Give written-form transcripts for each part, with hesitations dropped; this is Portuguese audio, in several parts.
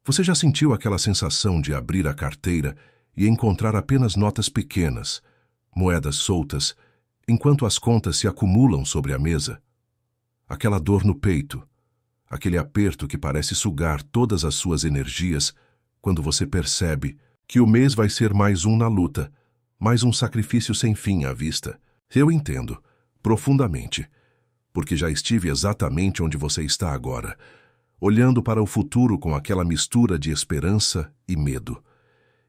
Você já sentiu aquela sensação de abrir a carteira e encontrar apenas notas pequenas, moedas soltas, enquanto as contas se acumulam sobre a mesa? Aquela dor no peito, aquele aperto que parece sugar todas as suas energias quando você percebe que o mês vai ser mais um na luta, mais um sacrifício sem fim à vista. Eu entendo, profundamente, porque já estive exatamente onde você está agora, olhando para o futuro com aquela mistura de esperança e medo.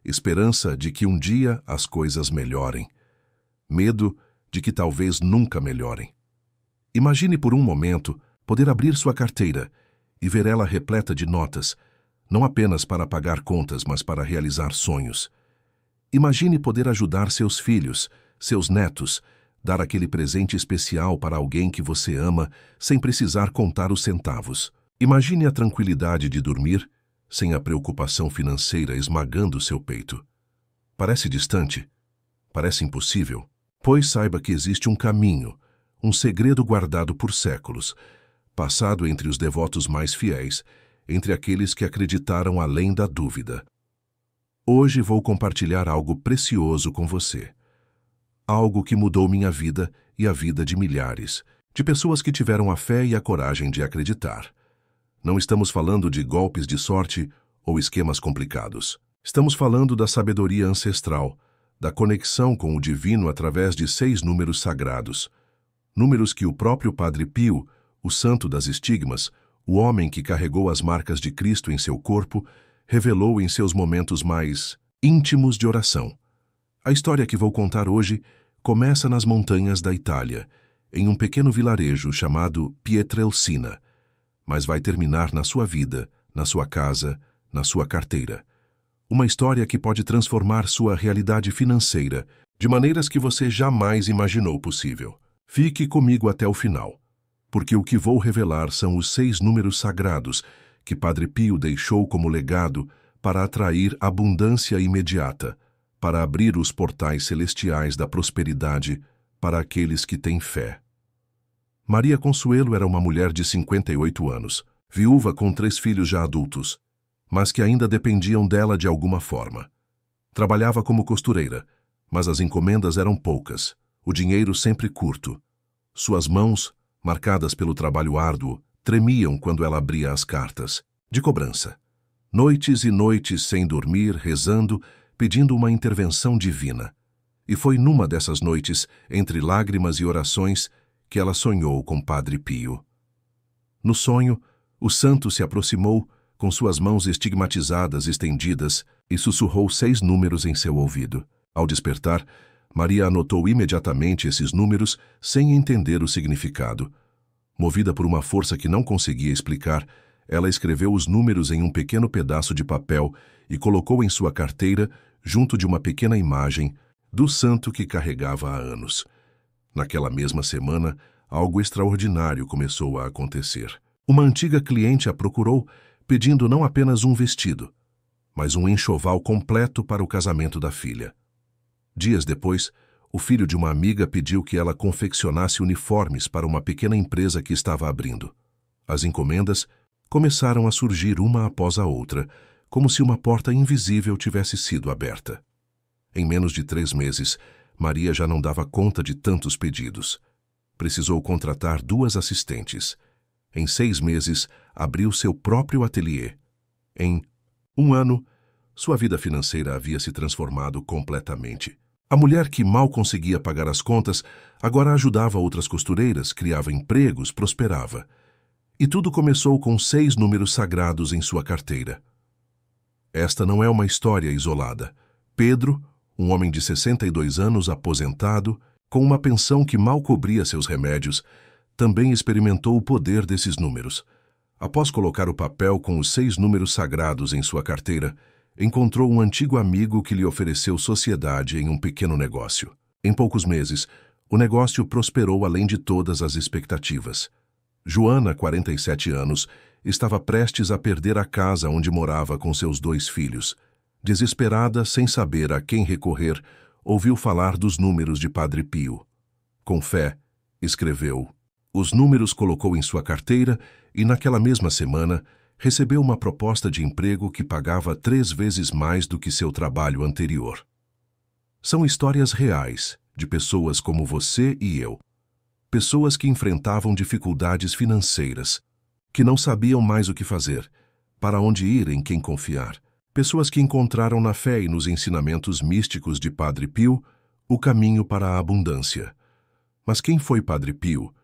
Esperança de que um dia as coisas melhorem. Medo de que talvez nunca melhorem. Imagine por um momento poder abrir sua carteira e ver ela repleta de notas, não apenas para pagar contas, mas para realizar sonhos. Imagine poder ajudar seus filhos, seus netos, dar aquele presente especial para alguém que você ama sem precisar contar os centavos. Imagine a tranquilidade de dormir sem a preocupação financeira esmagando seu peito. Parece distante? Parece impossível? Pois saiba que existe um caminho, um segredo guardado por séculos, passado entre os devotos mais fiéis, entre aqueles que acreditaram além da dúvida. Hoje vou compartilhar algo precioso com você. Algo que mudou minha vida e a vida de milhares, de pessoas que tiveram a fé e a coragem de acreditar. Não estamos falando de golpes de sorte ou esquemas complicados. Estamos falando da sabedoria ancestral, da conexão com o divino através de 6 números sagrados. Números que o próprio Padre Pio, o santo das estigmas, o homem que carregou as marcas de Cristo em seu corpo, revelou em seus momentos mais íntimos de oração. A história que vou contar hoje começa nas montanhas da Itália, em um pequeno vilarejo chamado Pietrelcina, mas vai terminar na sua vida, na sua casa, na sua carteira. Uma história que pode transformar sua realidade financeira de maneiras que você jamais imaginou possível. Fique comigo até o final, porque o que vou revelar são os 6 números sagrados que Padre Pio deixou como legado para atrair abundância imediata, para abrir os portais celestiais da prosperidade para aqueles que têm fé. Maria Consuelo era uma mulher de 58 anos, viúva com 3 filhos já adultos, mas que ainda dependiam dela de alguma forma. Trabalhava como costureira, mas as encomendas eram poucas, o dinheiro sempre curto. Suas mãos, marcadas pelo trabalho árduo, tremiam quando ela abria as cartas, de cobrança. Noites e noites sem dormir, rezando, pedindo uma intervenção divina. E foi numa dessas noites, entre lágrimas e orações, que ela sonhou com Padre Pio. No sonho, o santo se aproximou, com suas mãos estigmatizadas estendidas, e sussurrou 6 números em seu ouvido. Ao despertar, Maria anotou imediatamente esses números sem entender o significado. Movida por uma força que não conseguia explicar, ela escreveu os números em um pequeno pedaço de papel e colocou em sua carteira, junto de uma pequena imagem, do santo que carregava há anos. Naquela mesma semana, algo extraordinário começou a acontecer. Uma antiga cliente a procurou, pedindo não apenas um vestido, mas um enxoval completo para o casamento da filha. Dias depois, o filho de uma amiga pediu que ela confeccionasse uniformes para uma pequena empresa que estava abrindo. As encomendas começaram a surgir uma após a outra, como se uma porta invisível tivesse sido aberta. Em menos de 3 meses, Maria já não dava conta de tantos pedidos. Precisou contratar 2 assistentes. Em 6 meses, abriu seu próprio ateliê. Em 1 ano, sua vida financeira havia se transformado completamente. A mulher que mal conseguia pagar as contas, agora ajudava outras costureiras, criava empregos, prosperava. E tudo começou com 6 números sagrados em sua carteira. Esta não é uma história isolada. Pedro, um homem de 62 anos, aposentado, com uma pensão que mal cobria seus remédios, também experimentou o poder desses números. Após colocar o papel com os 6 números sagrados em sua carteira, encontrou um antigo amigo que lhe ofereceu sociedade em um pequeno negócio. Em poucos meses, o negócio prosperou além de todas as expectativas. Joana, 47 anos, estava prestes a perder a casa onde morava com seus 2 filhos. Desesperada, sem saber a quem recorrer, ouviu falar dos números de Padre Pio. Com fé, escreveu. Os números colocou em sua carteira e, naquela mesma semana, recebeu uma proposta de emprego que pagava 3 vezes mais do que seu trabalho anterior. São histórias reais de pessoas como você e eu. Pessoas que enfrentavam dificuldades financeiras, que não sabiam mais o que fazer, para onde ir, em quem confiar. Pessoas que encontraram na fé e nos ensinamentos místicos de Padre Pio o caminho para a abundância. Mas quem foi Padre Pio?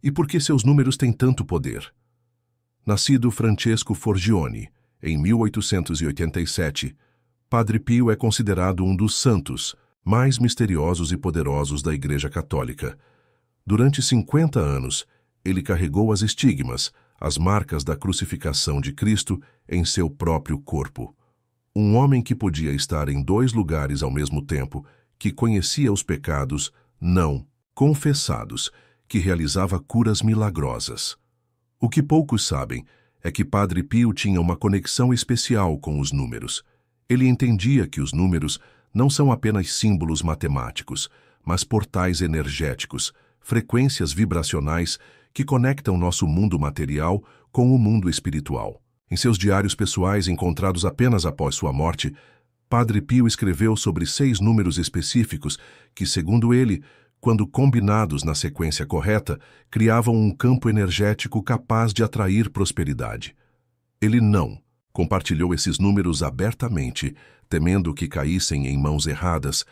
E por que seus números têm tanto poder? Nascido Francesco Forgione, em 1887, Padre Pio é considerado um dos santos mais misteriosos e poderosos da Igreja Católica. Durante 50 anos, ele carregou as estigmas, as marcas da crucificação de Cristo em seu próprio corpo. Um homem que podia estar em 2 lugares ao mesmo tempo, que conhecia os pecados não confessados, que realizava curas milagrosas. O que poucos sabem é que Padre Pio tinha uma conexão especial com os números. Ele entendia que os números não são apenas símbolos matemáticos, mas portais energéticos, frequências vibracionais que conectam nosso mundo material com o mundo espiritual. Em seus diários pessoais encontrados apenas após sua morte, Padre Pio escreveu sobre 6 números específicos que, segundo ele, quando combinados na sequência correta, criavam um campo energético capaz de atrair prosperidade. Ele não compartilhou esses números abertamente, temendo que caíssem em mãos erradas,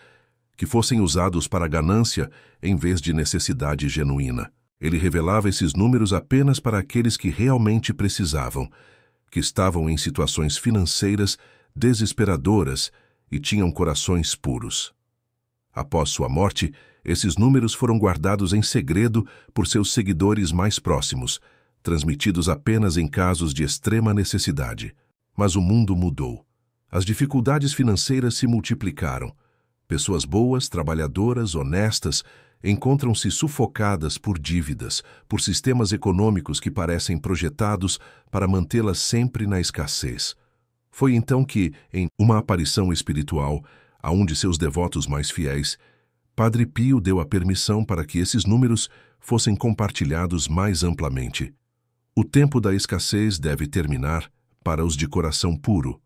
que fossem usados para ganância em vez de necessidade genuína. Ele revelava esses números apenas para aqueles que realmente precisavam, que estavam em situações financeiras desesperadoras e tinham corações puros. Após sua morte, esses números foram guardados em segredo por seus seguidores mais próximos, transmitidos apenas em casos de extrema necessidade. Mas o mundo mudou. As dificuldades financeiras se multiplicaram. Pessoas boas, trabalhadoras, honestas, encontram-se sufocadas por dívidas, por sistemas econômicos que parecem projetados para mantê-las sempre na escassez. Foi então que, em uma aparição espiritual, a um de seus devotos mais fiéis, Padre Pio deu a permissão para que esses números fossem compartilhados mais amplamente. O tempo da escassez deve terminar para os de coração puro.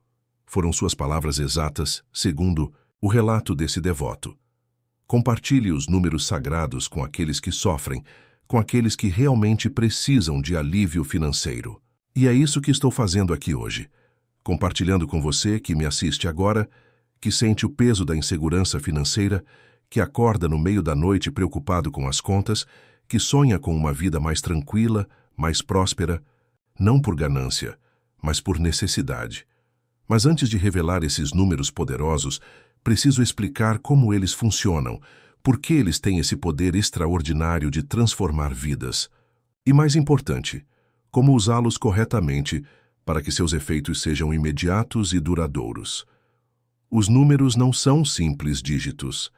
Foram suas palavras exatas, segundo o relato desse devoto. Compartilhe os números sagrados com aqueles que sofrem, com aqueles que realmente precisam de alívio financeiro. E é isso que estou fazendo aqui hoje. Compartilhando com você que me assiste agora, que sente o peso da insegurança financeira, que acorda no meio da noite preocupado com as contas, que sonha com uma vida mais tranquila, mais próspera, não por ganância, mas por necessidade. Mas antes de revelar esses números poderosos, preciso explicar como eles funcionam, por que eles têm esse poder extraordinário de transformar vidas. E mais importante, como usá-los corretamente para que seus efeitos sejam imediatos e duradouros. Os números não são simples dígitos.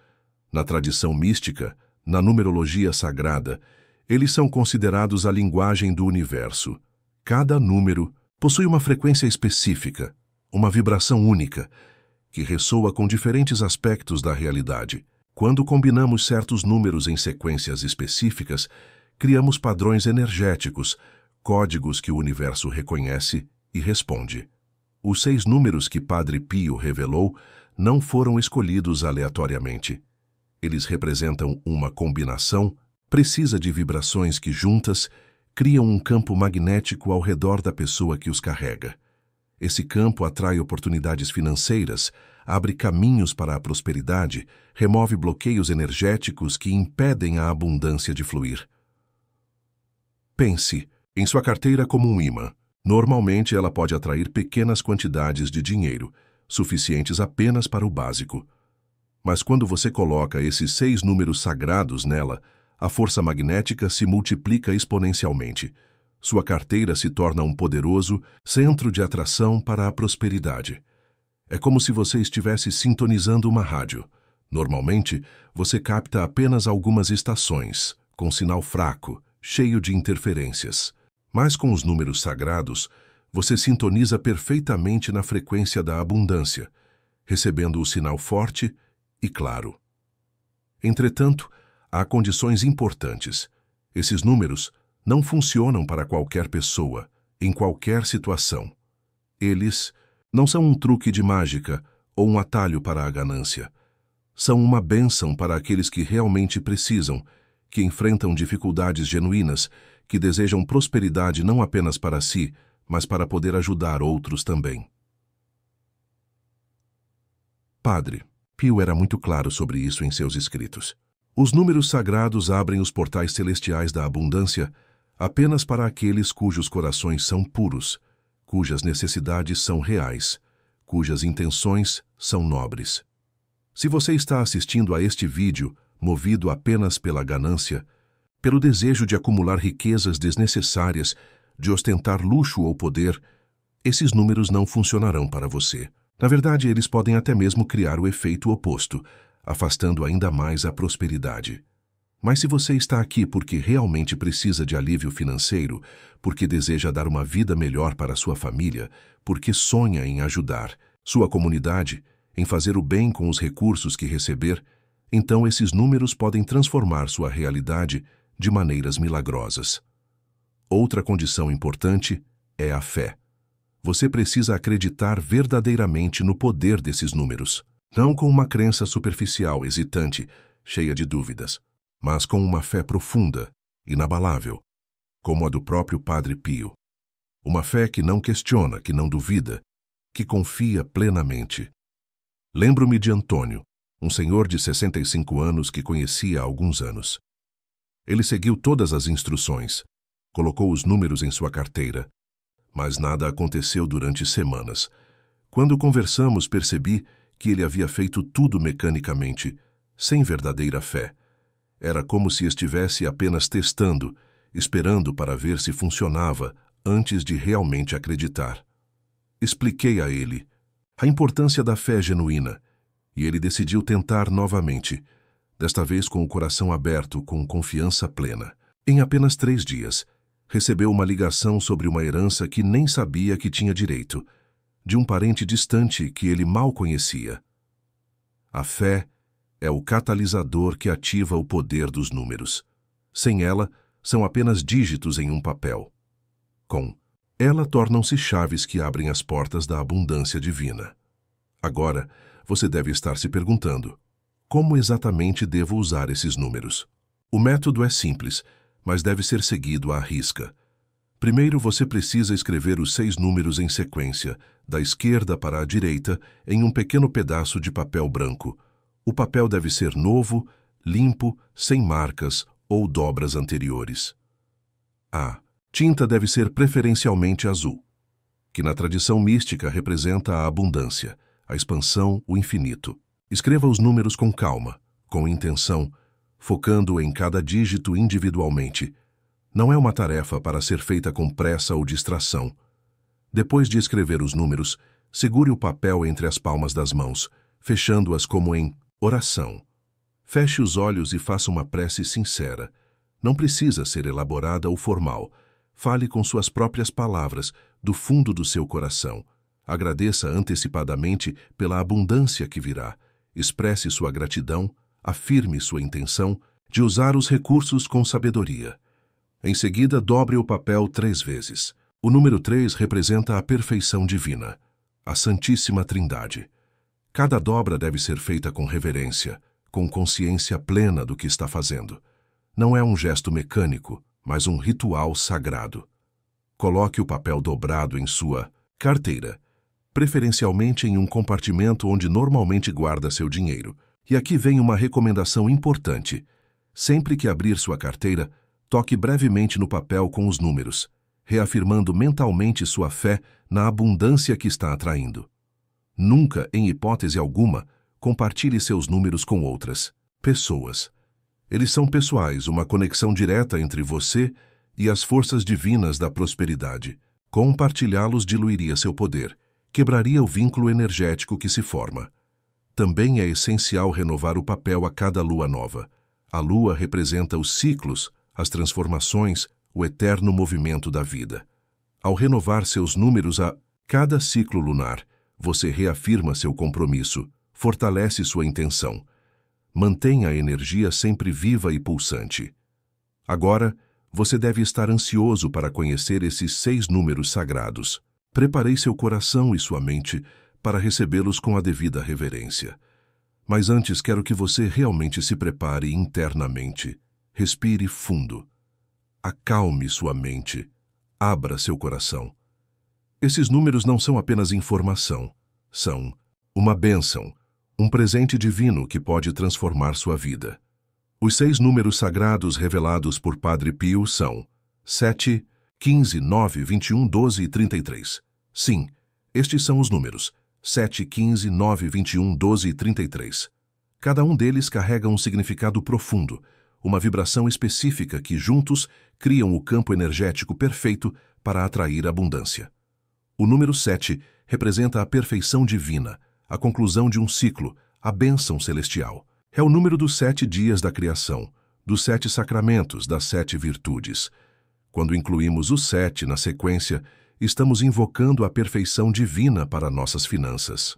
Na tradição mística, na numerologia sagrada, eles são considerados a linguagem do universo. Cada número possui uma frequência específica, uma vibração única, que ressoa com diferentes aspectos da realidade. Quando combinamos certos números em sequências específicas, criamos padrões energéticos, códigos que o universo reconhece e responde. Os 6 números que Padre Pio revelou não foram escolhidos aleatoriamente. Eles representam uma combinação precisa de vibrações que juntas criam um campo magnético ao redor da pessoa que os carrega. Esse campo atrai oportunidades financeiras, abre caminhos para a prosperidade, remove bloqueios energéticos que impedem a abundância de fluir. Pense em sua carteira como um ímã. Normalmente ela pode atrair pequenas quantidades de dinheiro, suficientes apenas para o básico. Mas quando você coloca esses 6 números sagrados nela, a força magnética se multiplica exponencialmente. Sua carteira se torna um poderoso centro de atração para a prosperidade. É como se você estivesse sintonizando uma rádio. Normalmente, você capta apenas algumas estações, com sinal fraco, cheio de interferências. Mas com os números sagrados, você sintoniza perfeitamente na frequência da abundância, recebendo o sinal forte e claro. Entretanto, há condições importantes. Esses números não funcionam para qualquer pessoa, em qualquer situação. Eles não são um truque de mágica ou um atalho para a ganância. São uma bênção para aqueles que realmente precisam, que enfrentam dificuldades genuínas, que desejam prosperidade não apenas para si, mas para poder ajudar outros também. Padre Pio era muito claro sobre isso em seus escritos. Os números sagrados abrem os portais celestiais da abundância apenas para aqueles cujos corações são puros, cujas necessidades são reais, cujas intenções são nobres. Se você está assistindo a este vídeo movido apenas pela ganância, pelo desejo de acumular riquezas desnecessárias, de ostentar luxo ou poder, esses números não funcionarão para você. Na verdade, eles podem até mesmo criar o efeito oposto, afastando ainda mais a prosperidade. Mas se você está aqui porque realmente precisa de alívio financeiro, porque deseja dar uma vida melhor para sua família, porque sonha em ajudar sua comunidade, em fazer o bem com os recursos que receber, então esses números podem transformar sua realidade de maneiras milagrosas. Outra condição importante é a fé. Você precisa acreditar verdadeiramente no poder desses números, não com uma crença superficial, hesitante, cheia de dúvidas, mas com uma fé profunda, inabalável, como a do próprio Padre Pio. Uma fé que não questiona, que não duvida, que confia plenamente. Lembro-me de Antônio, um senhor de 65 anos que conhecia há alguns anos. Ele seguiu todas as instruções, colocou os números em sua carteira, mas nada aconteceu durante semanas. Quando conversamos, percebi que ele havia feito tudo mecanicamente, sem verdadeira fé. Era como se estivesse apenas testando, esperando para ver se funcionava antes de realmente acreditar. Expliquei a ele a importância da fé genuína, e ele decidiu tentar novamente, desta vez com o coração aberto, com confiança plena. Em apenas 3 dias, recebeu uma ligação sobre uma herança que nem sabia que tinha direito, de um parente distante que ele mal conhecia. A fé é o catalisador que ativa o poder dos números. Sem ela, são apenas dígitos em um papel. Com ela, tornam-se chaves que abrem as portas da abundância divina. Agora, você deve estar se perguntando: como exatamente devo usar esses números? O método é simples, mas deve ser seguido à risca. Primeiro, você precisa escrever os 6 números em sequência, da esquerda para a direita, em um pequeno pedaço de papel branco. O papel deve ser novo, limpo, sem marcas ou dobras anteriores. A tinta deve ser preferencialmente azul, que na tradição mística representa a abundância, a expansão, o infinito. Escreva os números com calma, com intenção, focando em cada dígito individualmente. Não é uma tarefa para ser feita com pressa ou distração. Depois de escrever os números, segure o papel entre as palmas das mãos, fechando-as como em oração. Feche os olhos e faça uma prece sincera. Não precisa ser elaborada ou formal. Fale com suas próprias palavras, do fundo do seu coração. Agradeça antecipadamente pela abundância que virá. Expresse sua gratidão, afirme sua intenção de usar os recursos com sabedoria. Em seguida, dobre o papel 3 vezes. O número 3 representa a perfeição divina, a Santíssima Trindade. Cada dobra deve ser feita com reverência, com consciência plena do que está fazendo. Não é um gesto mecânico, mas um ritual sagrado. Coloque o papel dobrado em sua carteira, preferencialmente em um compartimento onde normalmente guarda seu dinheiro. E aqui vem uma recomendação importante. Sempre que abrir sua carteira, toque brevemente no papel com os números, reafirmando mentalmente sua fé na abundância que está atraindo. Nunca, em hipótese alguma, compartilhe seus números com outras pessoas. Eles são pessoais, uma conexão direta entre você e as forças divinas da prosperidade. Compartilhá-los diluiria seu poder, quebraria o vínculo energético que se forma. Também é essencial renovar o papel a cada lua nova. A lua representa os ciclos, as transformações, o eterno movimento da vida. Ao renovar seus números a cada ciclo lunar, você reafirma seu compromisso, fortalece sua intenção. Mantenha a energia sempre viva e pulsante. Agora, Você deve estar ansioso para conhecer esses 6 números sagrados. Preparei seu coração e sua mente para recebê-los com a devida reverência. Mas antes quero que você realmente se prepare internamente. Respire fundo. Acalme sua mente. Abra seu coração. Esses números não são apenas informação. São uma bênção, um presente divino que pode transformar sua vida. Os 6 números sagrados revelados por Padre Pio são 7, 15, 9, 21, 12 e 33. Sim, estes são os números 7, 15, 9, 21, 12 e 33. Cada um deles carrega um significado profundo, uma vibração específica que, juntos, criam o campo energético perfeito para atrair abundância. O número 7 representa a perfeição divina, a conclusão de um ciclo, a bênção celestial. É o número dos 7 dias da criação, dos 7 sacramentos, das 7 virtudes. Quando incluímos o 7 na sequência, estamos invocando a perfeição divina para nossas finanças.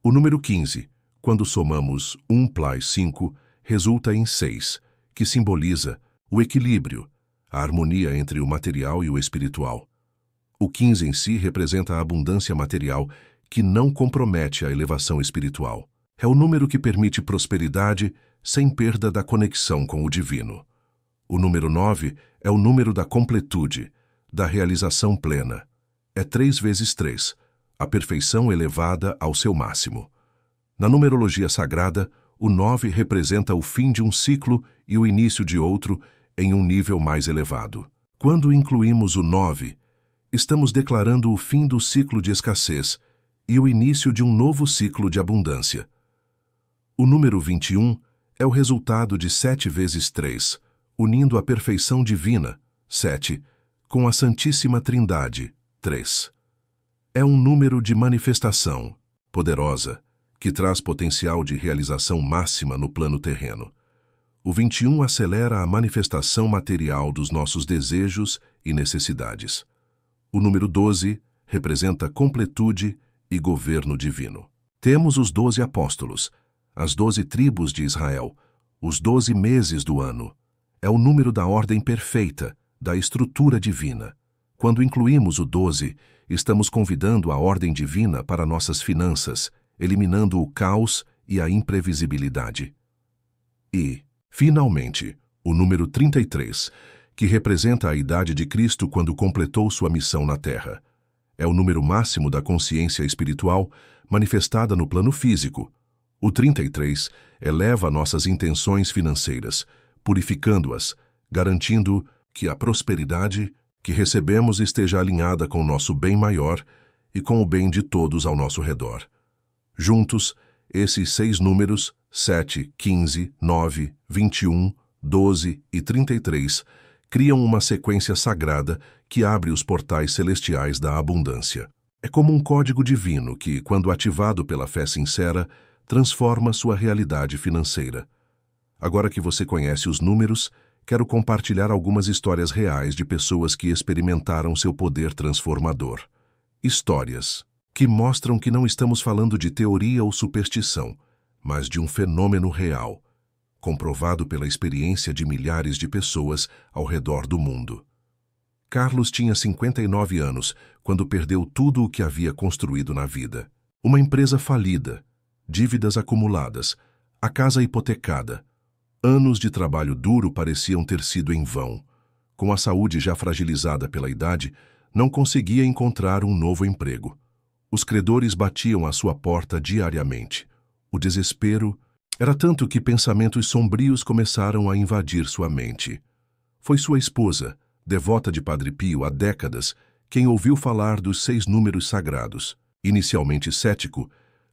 O número 15, quando somamos 1 + 5, resulta em 6, que simboliza o equilíbrio, a harmonia entre o material e o espiritual. O 15 em si representa a abundância material que não compromete a elevação espiritual. É o número que permite prosperidade sem perda da conexão com o divino. O número 9 é o número da completude, da realização plena. É 3 vezes 3, a perfeição elevada ao seu máximo. Na numerologia sagrada, o 9 representa o fim de um ciclo e o início de outro em um nível mais elevado. Quando incluímos o 9, estamos declarando o fim do ciclo de escassez e o início de um novo ciclo de abundância. O número 21 é o resultado de 7 vezes 3, unindo a perfeição divina, 7, com a Santíssima Trindade, 3. É um número de manifestação, poderosa, que traz potencial de realização máxima no plano terreno. O 21 acelera a manifestação material dos nossos desejos e necessidades. O número 12 representa completude e governo divino. Temos os 12 apóstolos, as 12 tribos de Israel, os 12 meses do ano. É o número da ordem perfeita, da estrutura divina. Quando incluímos o 12, estamos convidando a ordem divina para nossas finanças, eliminando o caos e a imprevisibilidade. E, finalmente, o número 33, que representa a idade de Cristo quando completou sua missão na Terra. É o número máximo da consciência espiritual manifestada no plano físico. O 33 eleva nossas intenções financeiras, purificando-as, garantindo que a prosperidade que recebemos esteja alinhada com nosso bem maior e com o bem de todos ao nosso redor. Juntos, esses 6 números, 7, 15, 9, 21, 12 e 33, criam uma sequência sagrada que abre os portais celestiais da abundância. É como um código divino que, quando ativado pela fé sincera, transforma sua realidade financeira. Agora que você conhece os números, quero compartilhar algumas histórias reais de pessoas que experimentaram seu poder transformador. Histórias que mostram que não estamos falando de teoria ou superstição, mas de um fenômeno real, comprovado pela experiência de milhares de pessoas ao redor do mundo. Carlos tinha 59 anos quando perdeu tudo o que havia construído na vida. Uma empresa falida, dívidas acumuladas, a casa hipotecada. Anos de trabalho duro pareciam ter sido em vão. Com a saúde já fragilizada pela idade, não conseguia encontrar um novo emprego. Os credores batiam à sua porta diariamente. O desespero era tanto que pensamentos sombrios começaram a invadir sua mente. Foi sua esposa, devota de Padre Pio há décadas, quem ouviu falar dos 6 números sagrados. Inicialmente cético,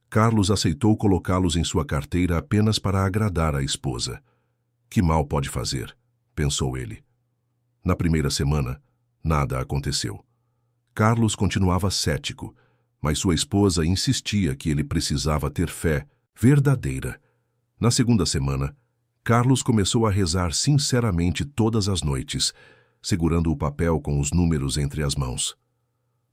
Carlos aceitou colocá-los em sua carteira apenas para agradar a esposa. Que mal pode fazer? Pensou ele. Na primeira semana, nada aconteceu. Carlos continuava cético, mas sua esposa insistia que ele precisava ter fé verdadeira. Na segunda semana, Carlos começou a rezar sinceramente todas as noites, segurando o papel com os números entre as mãos.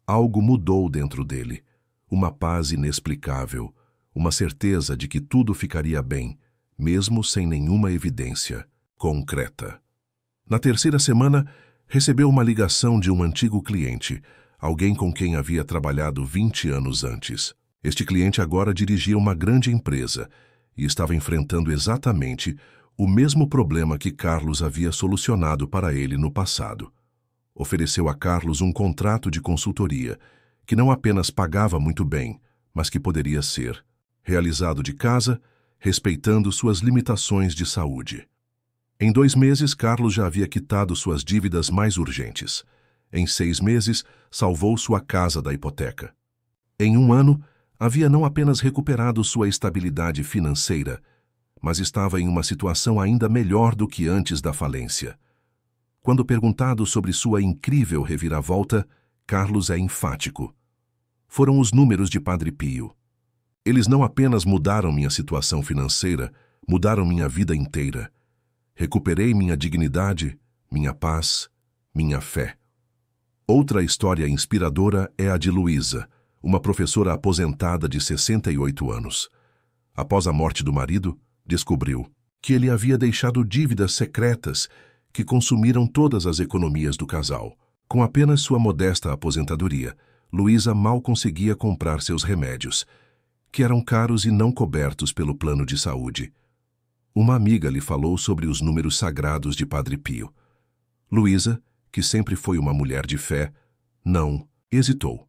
Algo mudou dentro dele, uma paz inexplicável, uma certeza de que tudo ficaria bem, mesmo sem nenhuma evidência concreta. Na terceira semana, recebeu uma ligação de um antigo cliente, alguém com quem havia trabalhado 20 anos antes. Este cliente agora dirigia uma grande empresa e estava enfrentando exatamente o mesmo problema que Carlos havia solucionado para ele no passado. Ofereceu a Carlos um contrato de consultoria, que não apenas pagava muito bem, mas que poderia ser realizado de casa, respeitando suas limitações de saúde. Em 2 meses, Carlos já havia quitado suas dívidas mais urgentes. Em 6 meses, salvou sua casa da hipoteca. Em 1 ano, havia não apenas recuperado sua estabilidade financeira, mas estava em uma situação ainda melhor do que antes da falência. Quando perguntado sobre sua incrível reviravolta, Carlos é enfático. Foram os números de Padre Pio. Eles não apenas mudaram minha situação financeira, mudaram minha vida inteira. Recuperei minha dignidade, minha paz, minha fé. Outra história inspiradora é a de Luísa, uma professora aposentada de 68 anos. Após a morte do marido, descobriu que ele havia deixado dívidas secretas que consumiram todas as economias do casal. Com apenas sua modesta aposentadoria, Luísa mal conseguia comprar seus remédios, que eram caros e não cobertos pelo plano de saúde. Uma amiga lhe falou sobre os números sagrados de Padre Pio. Luísa, que sempre foi uma mulher de fé, não hesitou.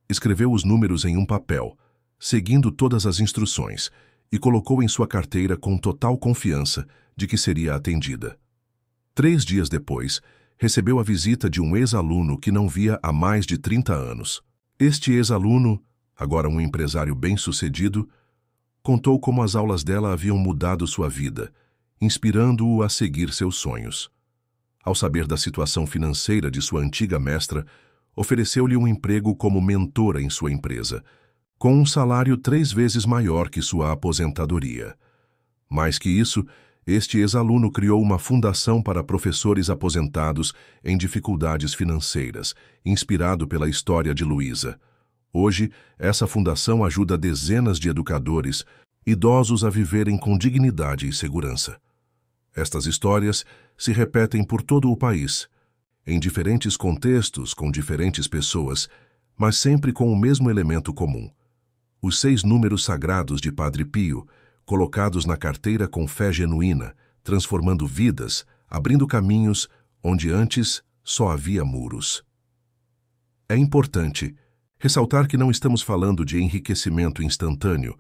Escreveu os números em um papel, seguindo todas as instruções, e colocou em sua carteira com total confiança de que seria atendida. 3 dias depois, recebeu a visita de um ex-aluno que não via há mais de 30 anos. Este ex-aluno, agora um empresário bem-sucedido, contou como as aulas dela haviam mudado sua vida, inspirando-o a seguir seus sonhos. Ao saber da situação financeira de sua antiga mestra, ofereceu-lhe um emprego como mentora em sua empresa, com um salário 3 vezes maior que sua aposentadoria. Mais que isso, este ex-aluno criou uma fundação para professores aposentados em dificuldades financeiras, inspirado pela história de Luísa. Hoje, essa fundação ajuda dezenas de educadores, idosos a viverem com dignidade e segurança. Estas histórias se repetem por todo o país, em diferentes contextos, com diferentes pessoas, mas sempre com o mesmo elemento comum: os 6 números sagrados de Padre Pio, colocados na carteira com fé genuína, transformando vidas, abrindo caminhos onde antes só havia muros. É importante ressaltar que não estamos falando de enriquecimento instantâneo,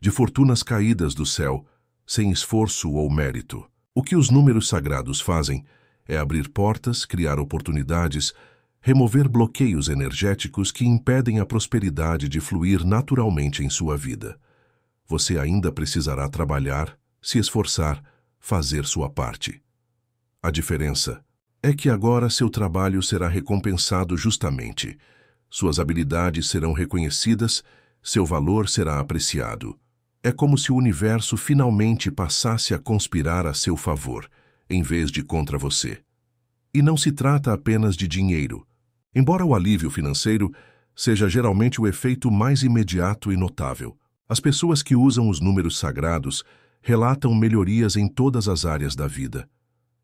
de fortunas caídas do céu, sem esforço ou mérito. O que os números sagrados fazem é abrir portas, criar oportunidades, remover bloqueios energéticos que impedem a prosperidade de fluir naturalmente em sua vida. Você ainda precisará trabalhar, se esforçar, fazer sua parte. A diferença é que agora seu trabalho será recompensado justamente. Suas habilidades serão reconhecidas, seu valor será apreciado. É como se o universo finalmente passasse a conspirar a seu favor, em vez de contra você. E não se trata apenas de dinheiro. Embora o alívio financeiro seja geralmente o efeito mais imediato e notável, as pessoas que usam os números sagrados relatam melhorias em todas as áreas da vida.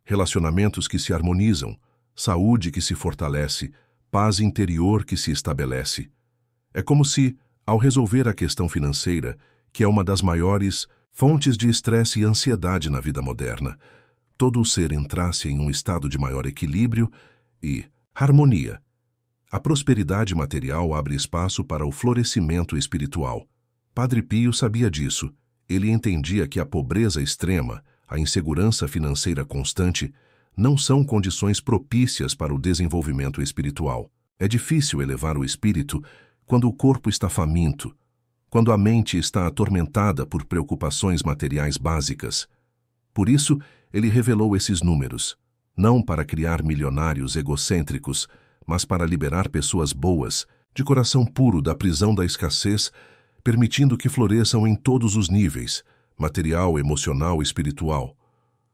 Relacionamentos que se harmonizam, saúde que se fortalece, paz interior que se estabelece. É como se, ao resolver a questão financeira, que é uma das maiores fontes de estresse e ansiedade na vida moderna, todo o ser entrasse em um estado de maior equilíbrio e harmonia. A prosperidade material abre espaço para o florescimento espiritual. Padre Pio sabia disso. Ele entendia que a pobreza extrema, a insegurança financeira constante, não são condições propícias para o desenvolvimento espiritual. É difícil elevar o espírito quando o corpo está faminto, quando a mente está atormentada por preocupações materiais básicas. Por isso, ele revelou esses números, não para criar milionários egocêntricos, mas para liberar pessoas boas, de coração puro da prisão da escassez, permitindo que floresçam em todos os níveis, material, emocional e espiritual.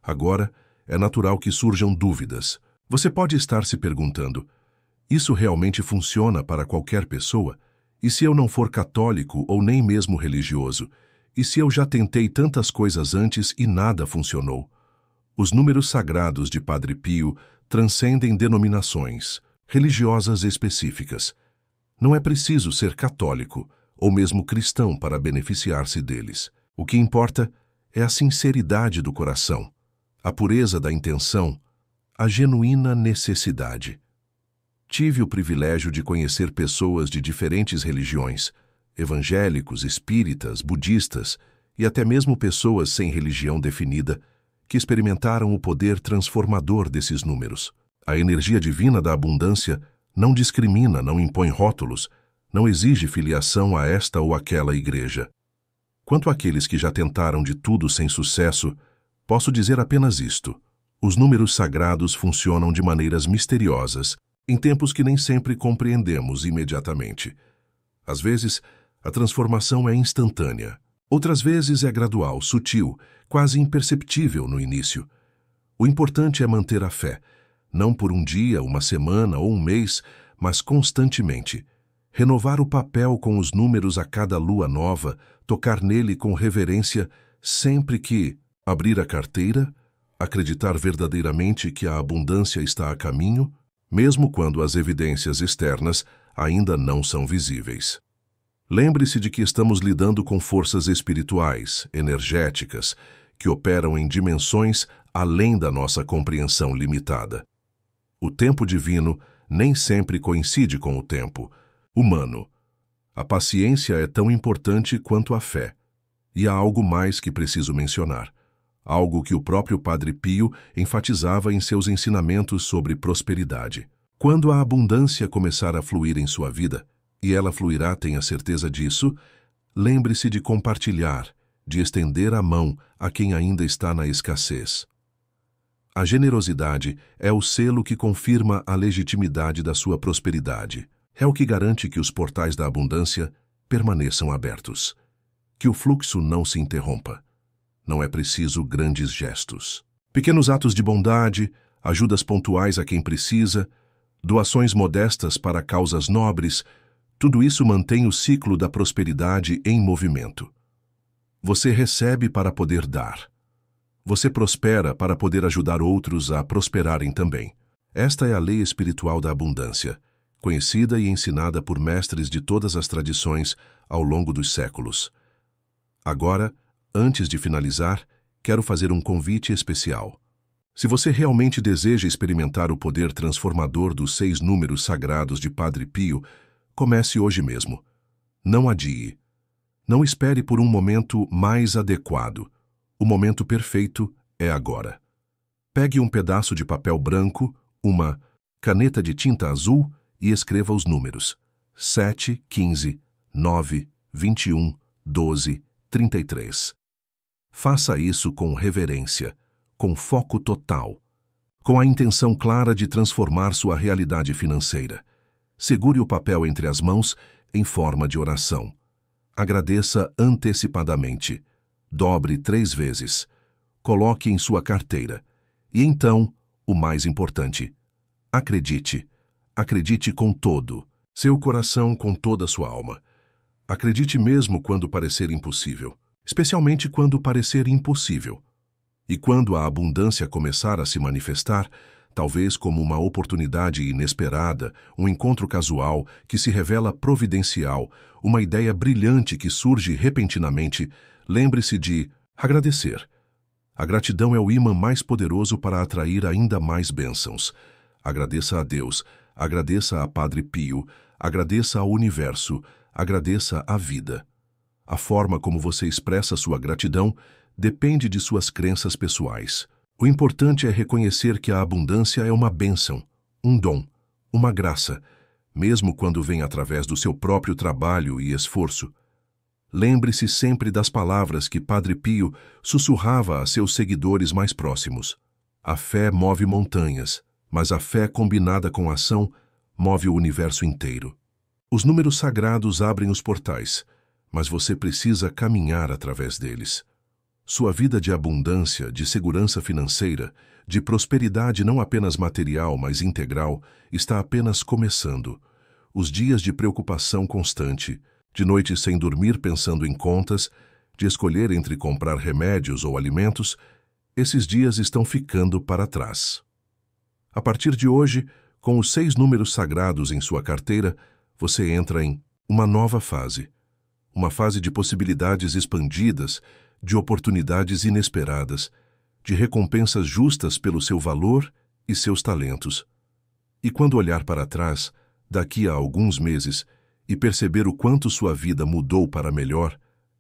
Agora, é natural que surjam dúvidas. Você pode estar se perguntando: isso realmente funciona para qualquer pessoa? E se eu não for católico ou nem mesmo religioso? E se eu já tentei tantas coisas antes e nada funcionou? Os números sagrados de Padre Pio transcendem denominações religiosas específicas. Não é preciso ser católico ou mesmo cristão para beneficiar-se deles. O que importa é a sinceridade do coração, a pureza da intenção, a genuína necessidade. Tive o privilégio de conhecer pessoas de diferentes religiões, evangélicos, espíritas, budistas e até mesmo pessoas sem religião definida, que experimentaram o poder transformador desses números. A energia divina da abundância não discrimina, não impõe rótulos, não exige filiação a esta ou aquela igreja. Quanto àqueles que já tentaram de tudo sem sucesso, posso dizer apenas isto: os números sagrados funcionam de maneiras misteriosas, em tempos que nem sempre compreendemos imediatamente. Às vezes, a transformação é instantânea. Outras vezes é gradual, sutil, quase imperceptível no início. O importante é manter a fé, não por um dia, uma semana ou um mês, mas constantemente. Renovar o papel com os números a cada lua nova, tocar nele com reverência sempre que abrir a carteira, acreditar verdadeiramente que a abundância está a caminho, mesmo quando as evidências externas ainda não são visíveis. Lembre-se de que estamos lidando com forças espirituais, energéticas, que operam em dimensões além da nossa compreensão limitada. O tempo divino nem sempre coincide com o tempo humano. A paciência é tão importante quanto a fé. E há algo mais que preciso mencionar. Algo que o próprio Padre Pio enfatizava em seus ensinamentos sobre prosperidade. Quando a abundância começar a fluir em sua vida, e ela fluirá, tenha certeza disso, lembre-se de compartilhar, de estender a mão a quem ainda está na escassez. A generosidade é o selo que confirma a legitimidade da sua prosperidade. É o que garante que os portais da abundância permaneçam abertos, que o fluxo não se interrompa. Não é preciso grandes gestos. Pequenos atos de bondade, ajudas pontuais a quem precisa, doações modestas para causas nobres, tudo isso mantém o ciclo da prosperidade em movimento. Você recebe para poder dar. Você prospera para poder ajudar outros a prosperarem também. Esta é a lei espiritual da abundância, conhecida e ensinada por mestres de todas as tradições ao longo dos séculos. Agora, antes de finalizar, quero fazer um convite especial. Se você realmente deseja experimentar o poder transformador dos 6 números sagrados de Padre Pio, comece hoje mesmo. Não adie. Não espere por um momento mais adequado. O momento perfeito é agora. Pegue um pedaço de papel branco, uma caneta de tinta azul e escreva os números 7, 15, 9, 21, 12, 33. Faça isso com reverência, com foco total, com a intenção clara de transformar sua realidade financeira. Segure o papel entre as mãos em forma de oração. Agradeça antecipadamente. Dobre 3 vezes. Coloque em sua carteira. E então, o mais importante, acredite. Acredite com todo, seu coração, com toda a sua alma. Acredite mesmo quando parecer impossível, especialmente quando parecer impossível. E quando a abundância começar a se manifestar, talvez como uma oportunidade inesperada, um encontro casual que se revela providencial, uma ideia brilhante que surge repentinamente, lembre-se de agradecer. A gratidão é o ímã mais poderoso para atrair ainda mais bênçãos. Agradeça a Deus, agradeça a Padre Pio, agradeça ao universo, agradeça à vida. A forma como você expressa sua gratidão depende de suas crenças pessoais. O importante é reconhecer que a abundância é uma bênção, um dom, uma graça, mesmo quando vem através do seu próprio trabalho e esforço. Lembre-se sempre das palavras que Padre Pio sussurrava a seus seguidores mais próximos. A fé move montanhas, mas a fé combinada com a ação move o universo inteiro. Os números sagrados abrem os portais, mas você precisa caminhar através deles. Sua vida de abundância, de segurança financeira, de prosperidade não apenas material, mas integral, está apenas começando. Os dias de preocupação constante, de noites sem dormir pensando em contas, de escolher entre comprar remédios ou alimentos, Esses dias estão ficando para trás. A partir de hoje, com os 6 números sagrados em sua carteira, você entra em uma nova fase. Uma fase de possibilidades expandidas, de oportunidades inesperadas, de recompensas justas pelo seu valor e seus talentos. E quando olhar para trás, daqui a alguns meses, e perceber o quanto sua vida mudou para melhor,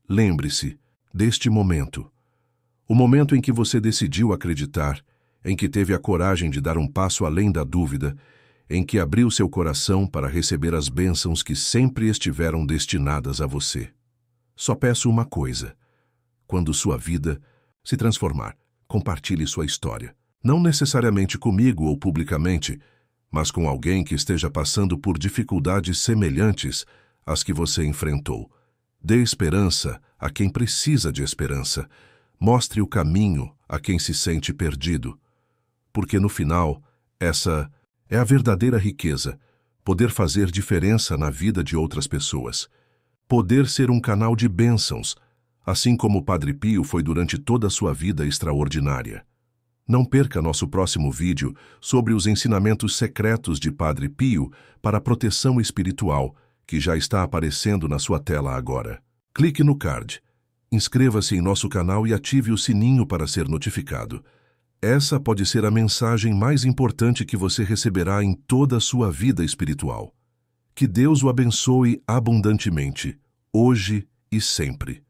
lembre-se deste momento. O momento em que você decidiu acreditar, em que teve a coragem de dar um passo além da dúvida, em que abriu seu coração para receber as bênçãos que sempre estiveram destinadas a você. Só peço uma coisa: quando sua vida se transformar, compartilhe sua história. Não necessariamente comigo ou publicamente, mas com alguém que esteja passando por dificuldades semelhantes às que você enfrentou. Dê esperança a quem precisa de esperança. Mostre o caminho a quem se sente perdido. Porque no final, essa é a verdadeira riqueza: poder fazer diferença na vida de outras pessoas. Poder ser um canal de bênçãos, assim como o Padre Pio foi durante toda a sua vida extraordinária. Não perca nosso próximo vídeo sobre os ensinamentos secretos de Padre Pio para a proteção espiritual, que já está aparecendo na sua tela agora. Clique no card, inscreva-se em nosso canal e ative o sininho para ser notificado. Essa pode ser a mensagem mais importante que você receberá em toda a sua vida espiritual. Que Deus o abençoe abundantemente, hoje e sempre.